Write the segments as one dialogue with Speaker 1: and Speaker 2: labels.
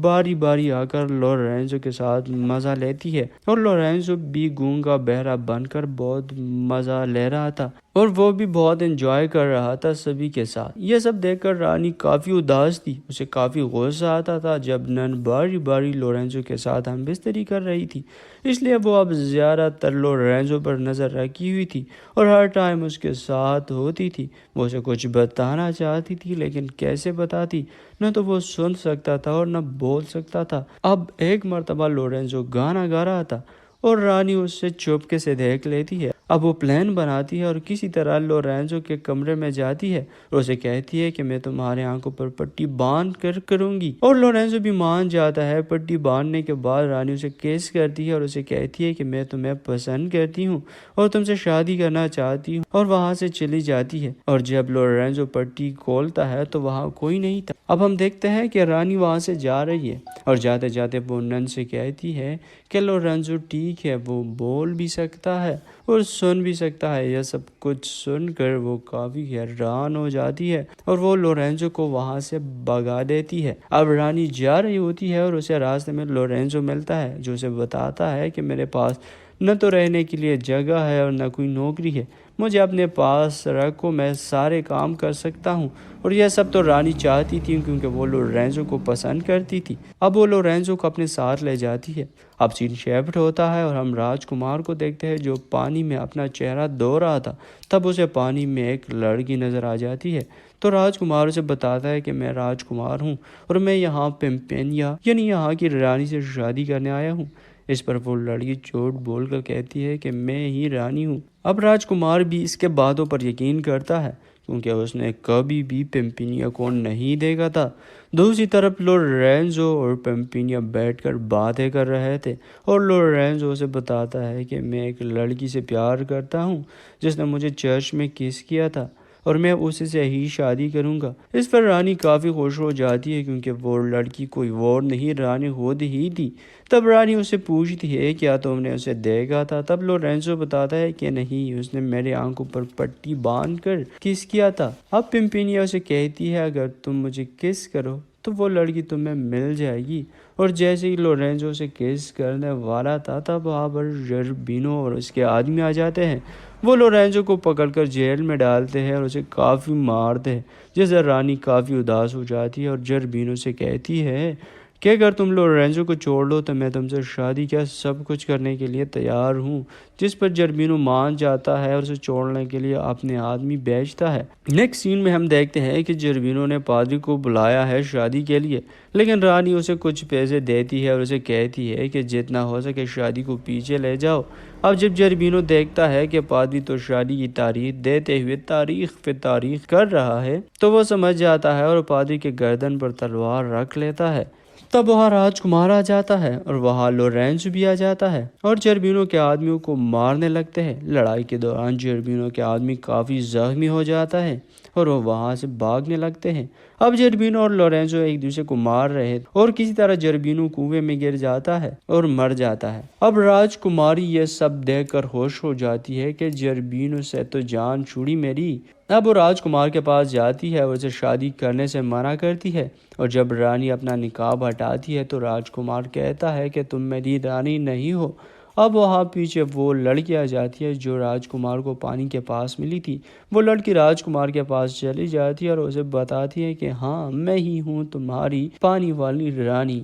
Speaker 1: باری باری آ کر لورینزو کے ساتھ مزہ لیتی ہے اور لورینزو بھی گونگا بہرا بن کر بہت مزہ لے رہا تھا اور وہ بھی بہت انجوائے کر رہا تھا سبھی کے ساتھ۔ یہ سب دیکھ کر رانی کافی اداس تھی، اسے کافی غصہ آتا تھا جب نن باری باری لورینزو کے ساتھ ہم بستری کر رہی تھی، اس لیے وہ اب زیادہ تر لورینزو پر نظر رکھی ہوئی تھی اور ہر ٹائم اس کے ساتھ ہوتی تھی۔ وہ اسے کچھ بتانا چاہتی تھی لیکن کیسے بتاتی، نہ تو وہ سن سکتا تھا اور نہ بول سکتا تھا۔ اب ایک مرتبہ لورینزو گانا گا رہا تھا اور رانی اس سے چپکے سے دیکھ لیتی ہے۔ اب وہ پلان بناتی ہے اور کسی طرح لورینزو کے کمرے میں جاتی ہے اور اسے کہتی ہے کہ میں تمہارے آنکھوں پر پٹی باندھ کر کروں گی، اور لورینزو بھی مان جاتا ہے۔ پٹی باندھنے کے بعد رانی اسے کیس کرتی ہے اور اسے کہتی ہے کہ میں تمہیں پسند کرتی ہوں اور تم سے شادی کرنا چاہتی ہوں، اور وہاں سے چلی جاتی ہے۔ اور جب لورینزو پٹی کھولتا ہے تو وہاں کوئی نہیں تھا۔ اب ہم دیکھتے ہیں کہ رانی وہاں سے جا رہی ہے اور جاتے جاتے وہ نن سے کہتی ہے کہ لورینزو ٹھیک ہے، وہ بول بھی سکتا ہے اور سن بھی سکتا ہے۔ یہ سب کچھ سن کر وہ کافی حیران ہو جاتی ہے اور وہ لورینزو کو وہاں سے بھگا دیتی ہے۔ اب رانی جا رہی ہوتی ہے اور اسے راستے میں لورینزو ملتا ہے جو اسے بتاتا ہے کہ میرے پاس نہ تو رہنے کے لیے جگہ ہے اور نہ کوئی نوکری ہے، مجھے اپنے پاس رکھو، میں سارے کام کر سکتا ہوں۔ اور یہ سب تو رانی چاہتی تھی کیونکہ وہ لورینزو کو پسند کرتی تھی۔ اب وہ لورینزو کو اپنے ساتھ لے جاتی ہے۔ اب سین شفٹ ہوتا ہے اور ہم راجکمار کو دیکھتے ہیں جو پانی میں اپنا چہرہ دھو رہا تھا۔ تب اسے پانی میں ایک لڑکی نظر آ جاتی ہے تو راجکمار اسے بتاتا ہے کہ میں راجکمار ہوں اور میں یہاں پمپینیا یعنی یہاں کی رانی سے شادی کرنے آیا ہوں۔ اس پر وہ لڑکی جھوٹ بول کر کہتی ہے کہ میں ہی رانی ہوں۔ اب راجکمار بھی اس کے باتوں پر یقین کرتا ہے کیونکہ اس نے کبھی بھی پمپینیا کو نہیں دیکھا تھا۔ دوسری طرف لورینزو اور پمپینیا بیٹھ کر باتیں کر رہے تھے اور لورینزو اسے بتاتا ہے کہ میں ایک لڑکی سے پیار کرتا ہوں جس نے مجھے چرچ میں کس کیا تھا اور میں اسی سے ہی شادی کروں گا۔ اس پر رانی کافی خوش ہو جاتی ہے کیونکہ وہ لڑکی کوئی اور نہیں رانی خود ہی تھی۔ تب رانی اسے پوچھتی ہے کیا تم نے اسے دیکھا تھا؟ تب لورینزو بتاتا ہے کہ نہیں، اس نے میرے آنکھوں پر پٹی باندھ کر کس کیا تھا۔ اب پمپینیا اسے کہتی ہے اگر تم مجھے کس کرو تو وہ لڑکی تمہیں مل جائے گی، اور جیسے ہی لورینزو سے کس کرنے والا تھا تب وہاں پر جربینو اور اس کے آدمی آ جاتے ہیں۔ وہ لورینزو کو پکڑ کر جیل میں ڈالتے ہیں اور اسے کافی مارتے ہیں، جس سے رانی کافی اداس ہو جاتی ہے اور جربینو سے کہتی ہے کہ اگر تم لورینزو کو چھوڑ دو تو میں تم سے شادی کیا سب کچھ کرنے کے لیے تیار ہوں، جس پر جربینو مان جاتا ہے اور اسے چھوڑنے کے لیے اپنے آدمی بیچتا ہے۔ نیکسٹ سین میں ہم دیکھتے ہیں کہ جربینو نے پادری کو بلایا ہے شادی کے لیے، لیکن رانی اسے کچھ پیسے دیتی ہے اور اسے کہتی ہے کہ جتنا ہو سکے شادی کو پیچھے لے جاؤ۔ اب جب جربینو دیکھتا ہے کہ پادری تو شادی کی تاریخ دیتے ہوئے تاریخ پہ تاریخ کر رہا ہے تو وہ سمجھ جاتا ہے اور پادری کے گردن پر تلوار رکھ لیتا ہے۔ تب وہاں راجکمار آ جاتا ہے اور وہاں لورینزو بھی آ جاتا ہے اور جربینو کے آدمیوں کو مارنے لگتے ہیں۔ لڑائی کے دوران جربینو کے آدمی کافی زخمی ہو جاتا ہے اور وہ وہاں سے بھاگنے لگتے ہیں۔ اب جربینو اور لورینزو ایک دوسرے کو مار رہے ہیں اور کسی طرح جربینو کنویں میں گر جاتا ہے اور مر جاتا ہے۔ اب راجکماری یہ سب دیکھ کر خوش ہو جاتی ہے کہ جربینو سے تو جان چھوڑی میری۔ اب وہ راجکمار کے پاس جاتی ہے اور اسے شادی کرنے سے منع کرتی ہے، اور جب رانی اپنا نقاب ہٹاتی ہے تو راجکمار کہتا ہے کہ تم میری رانی نہیں ہو۔ اب وہاں پیچھے وہ لڑکی آ جاتی ہے جو راجکمار کو پانی کے پاس ملی تھی۔ وہ لڑکی راجکمار کے پاس چلی جاتی ہے اور اسے بتاتی ہے کہ ہاں میں ہی ہوں تمہاری پانی والی رانی۔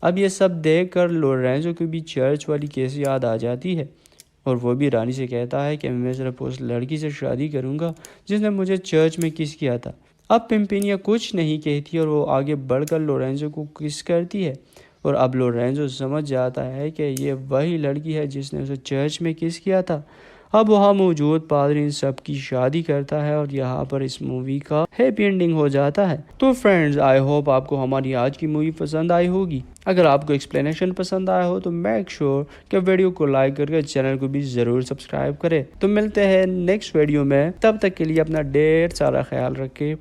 Speaker 1: اب یہ سب دیکھ کر لورینزو کو بھی چرچ والی کیس یاد آ جاتی ہے اور وہ بھی رانی سے کہتا ہے کہ میں صرف اس لڑکی سے شادی کروں گا جس نے مجھے چرچ میں کس کیا تھا۔ اب پمپینیا کچھ نہیں کہتی اور وہ آگے بڑھ کر لورینزو کو کس کرتی ہے، اور اب لورینزو سمجھ جاتا ہے کہ یہ وہی لڑکی ہے جس نے اسے چرچ میں کس کیا تھا۔ اب وہاں موجود پادری ان سب کی شادی کرتا ہے اور یہاں پر اس مووی کا ہیپی اینڈنگ ہو جاتا ہے۔ تو فرینڈز، آئی ہوپ آپ کو ہماری آج کی مووی پسند آئی ہوگی۔ اگر آپ کو ایکسپلینیشن پسند آیا ہو تو میک شور کہ ویڈیو کو لائک کر کے چینل کو بھی ضرور سبسکرائب کریں۔ تو ملتے ہیں نیکسٹ ویڈیو میں، تب تک کے لیے اپنا ڈھیر سارا خیال رکھیں۔